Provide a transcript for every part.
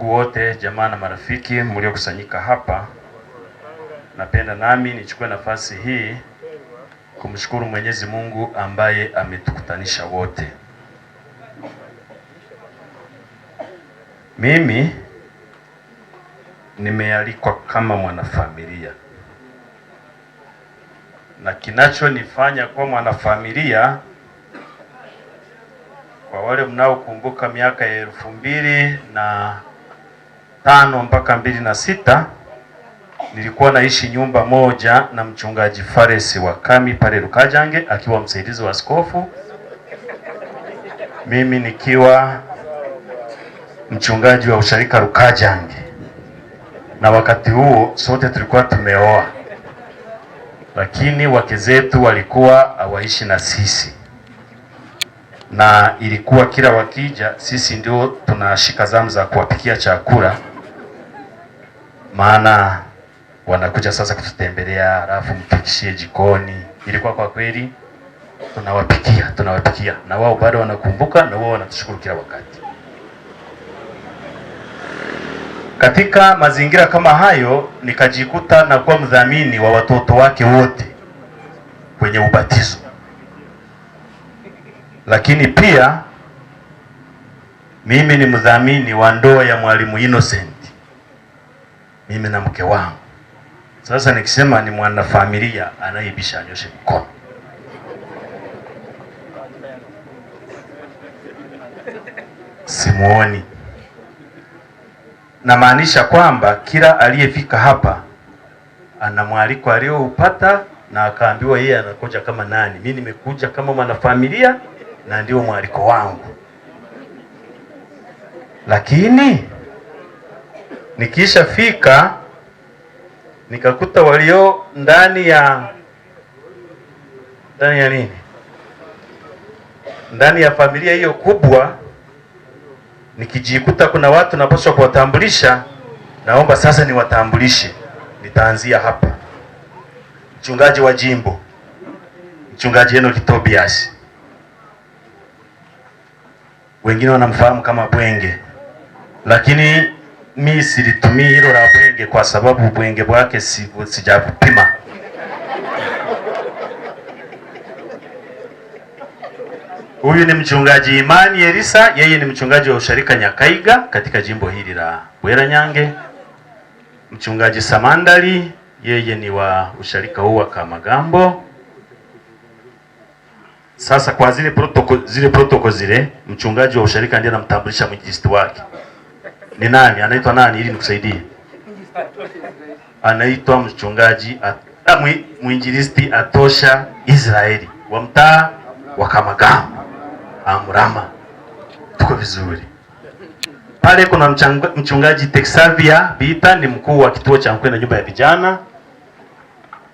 ndugu wote, jamaa na marafiki mliokusanyika hapa, napenda nami nichukue nafasi hii kumshukuru Mwenyezi Mungu ambaye ametukutanisha wote. Mimi nimealikwa kama mwanafamilia, na kinachonifanya kwa mwanafamilia, kwa wale mnaokumbuka miaka ya 2005 mpaka 2006 nilikuwa naishi nyumba moja na mchungaji Faresi wa Kami pale Rukajange akiwa msaidizi wa askofu, mimi nikiwa mchungaji wa usharika Rukajange, na wakati huo sote tulikuwa tumeoa, lakini wake zetu walikuwa hawaishi na sisi, na ilikuwa kila wakija sisi ndio tunashika zamu za kuwapikia chakula, maana wanakuja sasa kututembelea, alafu mpikishie jikoni. Ilikuwa kwa kweli tunawapikia, na wao bado wanakumbuka, na wao wanatushukuru kila wakati. Katika mazingira kama hayo nikajikuta na kuwa mdhamini wa watoto wake wote kwenye ubatizo, lakini pia mimi ni mdhamini wa ndoa ya Mwalimu Innocent, mimi na mke wangu. Sasa nikisema ni mwanafamilia anaibisha anyoshe mkono. Simuoni. Namaanisha kwamba kila aliyefika hapa ana mwaliko alioupata na akaambiwa yeye anakuja kama nani. Mimi nimekuja kama mwanafamilia na ndio mwaliko wangu. Lakini nikisha fika nikakuta walio ndani ya nini? Ndani ya familia hiyo kubwa, nikijikuta kuna watu napaswa kuwatambulisha, naomba sasa niwatambulishe. Nitaanzia hapa. Mchungaji wa jimbo, Mchungaji Enoch Tobias. Wengine wanamfahamu kama Bwenge, lakini mimi silitumii hilo la Bwenge kwa sababu Bwenge bwake sijapima. Huyu ni Mchungaji Imani Elisa, yeye ni mchungaji wa usharika Nyakaiga katika jimbo hili la Bweranyange. Mchungaji Samandali, yeye ni wa usharika huu wa Kamagambo. Sasa kwa zile protocol zile, mchungaji wa usharika ndiye anamtambulisha mwinjilisti wake. Ni nani? Anaitwa nani ili nikusaidie? Anaitwa mchungaji mwinjilisti Atosha Israeli wa mtaa wa Kamagambo, Amurama. Tuko vizuri. Pale kuna mchungaji Texavia Bita, ni mkuu wa kituo cha Mkwe na nyumba ya vijana.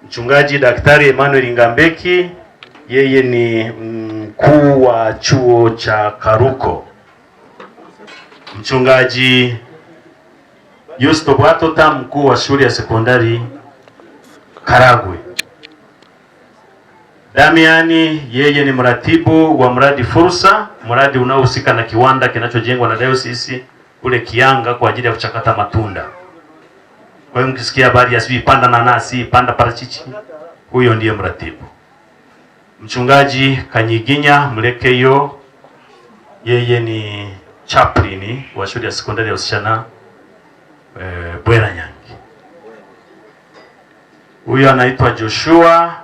Mchungaji Daktari Emmanuel Ngambeki, yeye ni mkuu wa chuo cha Karuko. Mchungaji Yusto Bwatota, mkuu wa shule ya sekondari Karagwe. Damiani, yeye ni mratibu wa mradi Fursa, mradi unaohusika na kiwanda kinachojengwa na Dayosisi kule Kianga kwa ajili ya kuchakata matunda. Kwa hiyo mkisikia habari ya sibi panda nanasi, panda parachichi, huyo ndiye mratibu. Mchungaji Kanyiginya Mlekeyo, yeye ni chaplain wa shule ya sekondari ya wasichana Bweranyange. Huyo anaitwa Joshua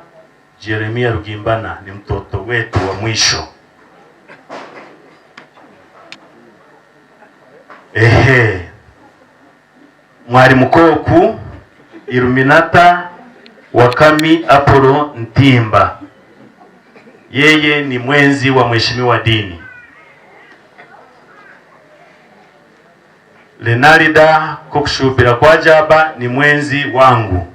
Jeremia Rugimbana, ni mtoto wetu wa mwisho. Mwalimu Koku Iluminata Wakami Apollo Ntimba, yeye ni mwenzi wa mheshimiwa dini. Lenarida Kokshubira Kwajaba ni mwenzi wangu.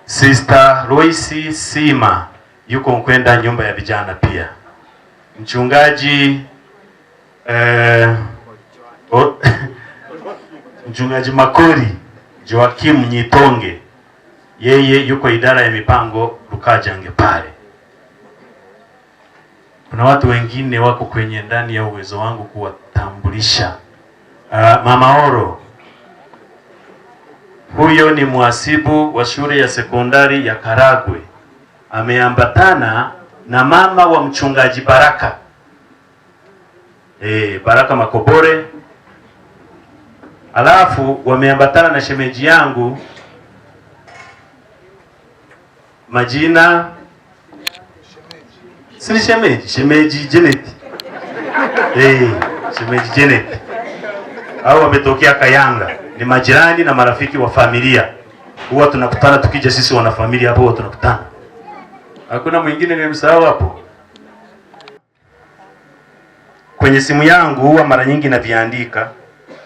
Sister Royce Sima yuko Mkwenda nyumba ya vijana pia. Mchungaji Mchungaji Makori Joakim Nyitonge, yeye yuko idara ya mipango Rukajange pale. Kuna watu wengine wako kwenye ndani ya uwezo wangu kuwatambulisha. Mama Oro, huyo ni mhasibu wa shule ya sekondari ya Karagwe, ameambatana na mama wa mchungaji Baraka, Baraka Makobore, alafu wameambatana na shemeji yangu majina si shemeji Janet. Shemeji Janet. Hao wametokea Kayanga, ni majirani na marafiki wa familia. Huwa tunakutana tukija sisi wana familia hapo, huwa tunakutana. Hakuna mwingine nimemsahau hapo. Kwenye simu yangu huwa mara nyingi naviandika,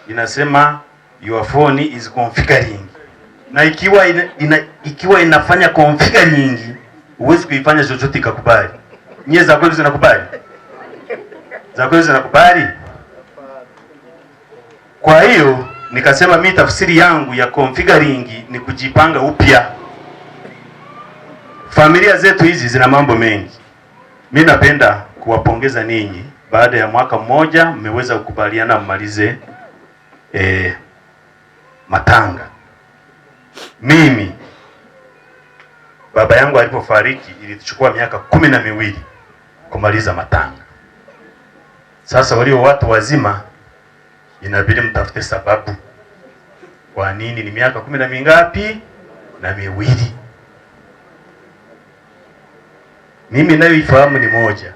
inasema your phone is configuring. Na ikiwa inafanya configuring, huwezi kuifanya chochote ikakubali. Nyie za kweli zinakubali? Za kweli zinakubali? Kwa hiyo nikasema mimi tafsiri yangu ya configuring ni kujipanga upya. Familia zetu hizi zina mambo mengi. Mimi napenda kuwapongeza ninyi, baada ya mwaka mmoja mmeweza kukubaliana mmalize matanga. Mimi baba yangu alipofariki ilituchukua miaka 12 kumaliza matanga. Sasa walio watu wazima inabidi mtafute sababu kwa nini ni miaka 10 na mingapi na miwili. Mimi nayo ifahamu ni moja,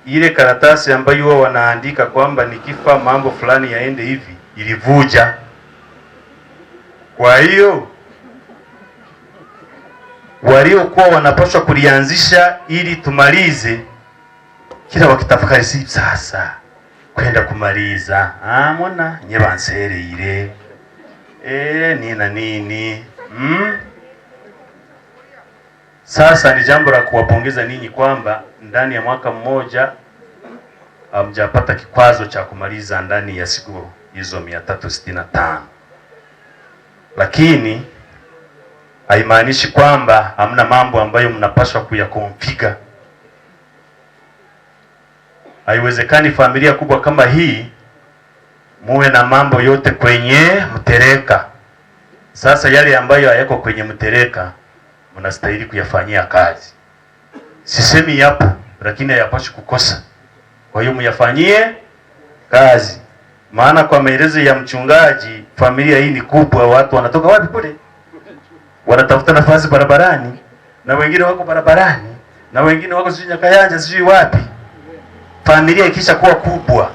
ile karatasi ambayo wao wanaandika kwamba nikifa mambo fulani yaende hivi ilivuja. Kwa hiyo waliokuwa wanapaswa kulianzisha ili tumalize, kila wakitafakari si sasa kwenda kumaliza, mbona nyebansere ile nina nini Sasa ni jambo la kuwapongeza ninyi kwamba ndani ya mwaka mmoja hamjapata kikwazo cha kumaliza ndani ya siku hizo 365. Lakini haimaanishi kwamba hamna mambo ambayo mnapaswa kuyakonfiga. Haiwezekani familia kubwa kama hii muwe na mambo yote kwenye mtereka. Sasa yale ambayo hayako kwenye mtereka mnastahili kuyafanyia kazi. Sisemi yapo, lakini hayapaswi kukosa. Kwa hiyo myafanyie kazi. Maana kwa maelezo ya mchungaji, familia hii ni kubwa, watu wanatoka wapi kule? Wanatafuta nafasi barabarani, na wengine wako barabarani, na wengine wako sijui Nyakayanja sijui wapi. Familia ikisha kuwa kubwa,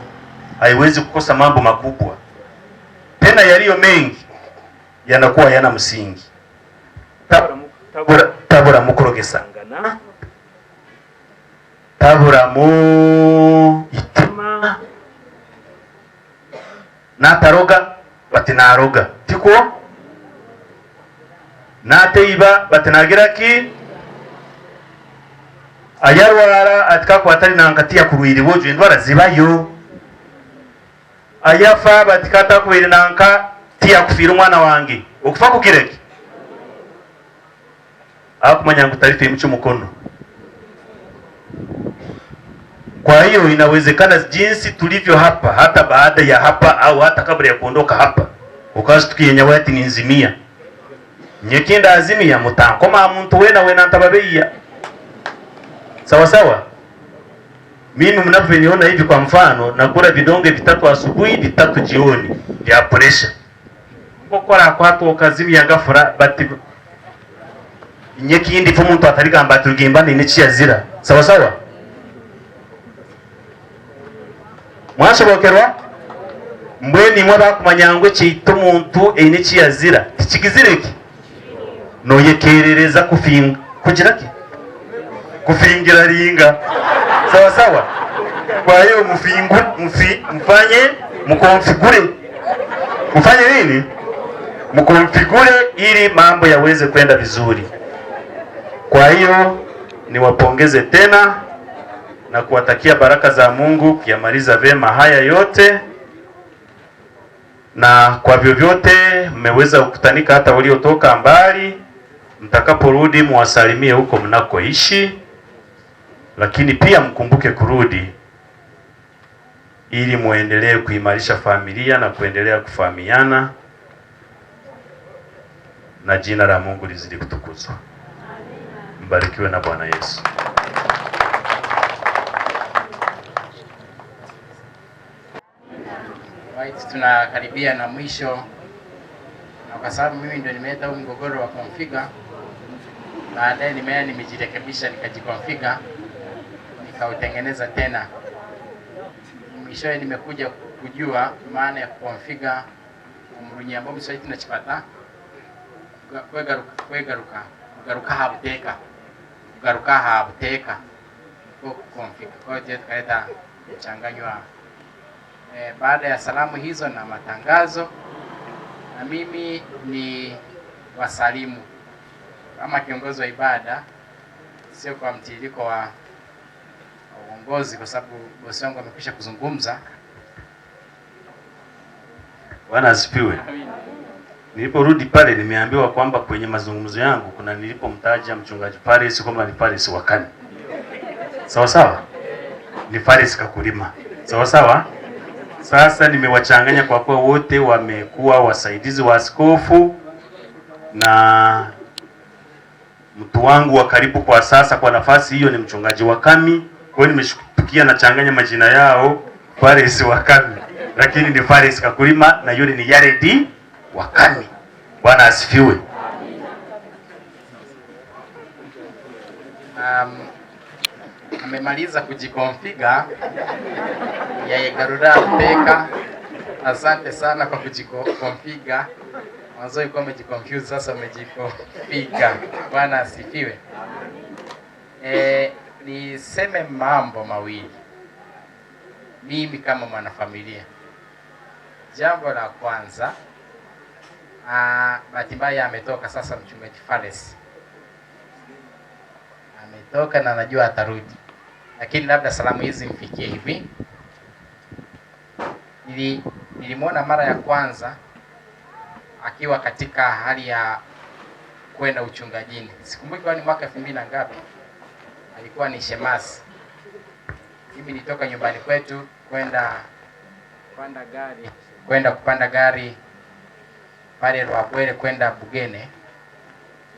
haiwezi kukosa mambo makubwa. Tena yaliyo mengi yanakuwa yana msingi. Tabura mukurogesangana, tabura mu itima, nataroga bati naroga tiko, nateiba bati nagiraki, ayarwara atikako atari nankati ya kuruiri bojo indwara zibayo, ayafa batikata kubiri nanka tiya kufira umwana wange okufa kukireki akumanya ngo tarifa imucho mukono. Kwa hiyo inawezekana jinsi tulivyo hapa, hata baada ya hapa au hata kabla ya kuondoka hapa, ukazi tukiyenya wati ninzimia nyekinda azimia mutankoma muntu wena ntababeya sawa sawa. Mimi mnavyoniona hivi, kwa mfano nakula vidonge 3 asubuhi 3 jioni vya pressure, ngokora kwato ukazimia gafura bati nyekindi fo muntu atarigamba tugimbane ne cyazira sawa sawa. Mwashobokerwa mbweni mwa bakumanyangwe cyito muntu ene cyazira tikigizireki no yekerereza kufinga kugiraki kufingira ringa sawa sawa. Kwa hiyo mfanye mfanye nini, mkonfigure ili mambo yaweze kwenda vizuri. Kwa hiyo niwapongeze tena na kuwatakia baraka za Mungu kuyamaliza vema haya yote, na kwa vyovyote mmeweza kukutanika hata waliotoka mbali, mtakaporudi muwasalimie huko mnakoishi, lakini pia mkumbuke kurudi ili muendelee kuimarisha familia na kuendelea kufahamiana na jina la Mungu lizidi kutukuzwa. Mbarikiwe na Bwana Yesu. Tunakaribia na mwisho, na kwa sababu mimi ndio nimeleta huu mgogoro wa configure, baadaye nimejirekebisha nikajiconfigure nikautengeneza tena. Mwishowe nimekuja kujua maana ya configure umurunyambo mshaiti na chipata kugaruka habuteka configure. Kwa hiyo tukaleta mchanganywa. Baada ya salamu hizo na matangazo, na mimi ni wasalimu kama kiongozi wa ibada, sio kwa mtiririko wa uongozi, kwa sababu bosi wangu amekwisha kuzungumza. Bwana asifiwe. Niliporudi pale nimeambiwa kwamba kwenye mazungumzo yangu kuna nilipomtaja mchungaji Paris kwamba ni Paris Wakani. Sawa sawa? Ni Paris Kakulima. Sawa sawa? Sasa nimewachanganya kwa kuwa wote wamekuwa wasaidizi wa askofu, na mtu wangu wa karibu kwa sasa kwa nafasi hiyo ni mchungaji Wakami. Kwa hiyo nimeshtukia na changanya majina yao, Paris Wakami, lakini ni Paris Kakulima na yule ni Yaredi Wakami. Bwana asifiwe. Amemaliza kujikonfiga yeye Garuda Peka. Asante sana kwa kujikonfiga. Mwanzo ilikuwa umejiconfuse, sasa umejikonfiga. Bwana asifiwe. Niseme mambo mawili mimi kama mwanafamilia. Jambo la kwanza, bahati mbaya ametoka sasa mchungaji Fares. Ametoka na najua atarudi, lakini labda salamu hizi mfikie hivi. Nilimwona mara ya kwanza akiwa katika hali ya kwenda uchungajini. Sikumbuki ni mwaka 2000 na ngapi. Alikuwa ni shemasi. Mimi nilitoka nyumbani kwetu kwenda kupanda gari pale Rwabwele kwenda Bugene.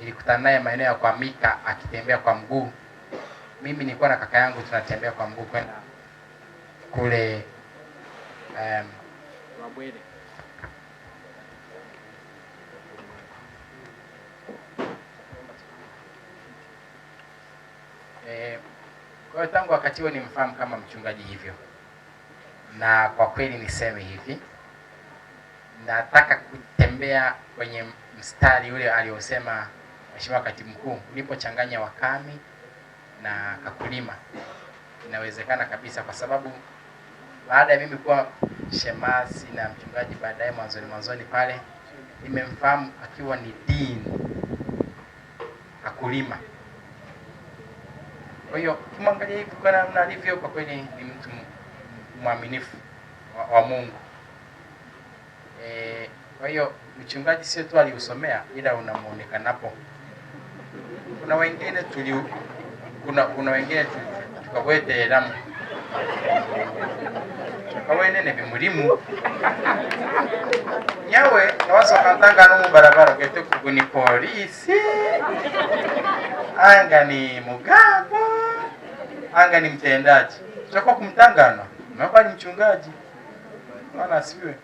Nilikutana naye maeneo ya kwa Mika akitembea kwa mguu. Mimi nilikuwa na kaka yangu tunatembea kwa mguu kwenda kule Rwabwele. Kwa hiyo tangu wakati huo nimfahamu kama mchungaji hivyo. Na kwa kweli niseme hivi, nataka kutembea kwenye mstari ule aliosema Mheshimiwa Katibu Mkuu, ulipochanganya Wakami na Kakulima. Inawezekana kabisa, kwa sababu baada ya mimi kuwa shemasi na mchungaji baadaye mwanzoni pale, nimemfahamu akiwa ni Dean Kakulima. Kwa hiyo kimwangalia hivi kwa namna alivyo, kwa kweli ni mtu mwaminifu wa Mungu. Kwa hiyo mchungaji sio tu aliusomea, ila unamuonekanapo. Kuna wengine tukawete elamu tukawene bimulimu nyawe nawaso kantanga no mubarabara kete kuguni polisi anga ni mugambo anga ni mtendaji tutakuwa kumtangana naomba ni mchungaji. Bwana asifiwe.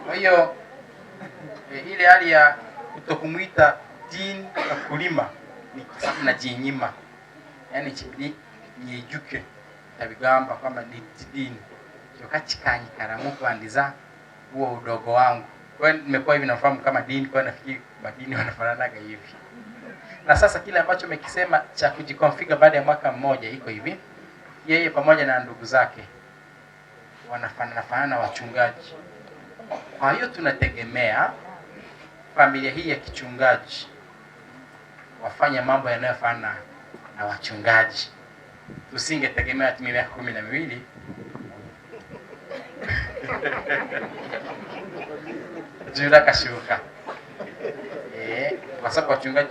Kwa hiyo ile hali ya kutokumuita Dean Kakulima ni kwa sababu najinyima, yani chibili nyijuke tabigamba kama ni Dean yokachikanye karamu kuandiza huo udogo wangu. Kwa hiyo nimekuwa hivi nafahamu kama Dean, kwa nafikiri madini wanafananaga hivi. Na sasa kile ambacho umekisema cha kujikonfiga baada ya mwaka mmoja iko hivi, yeye pamoja na ndugu zake wanafanana wachungaji. Kwa hiyo tunategemea familia hii ya kichungaji wafanya mambo yanayofanana na wachungaji. Tusingetegemea ati miaka 12 jura kashuka. Kwa sababu wachungaji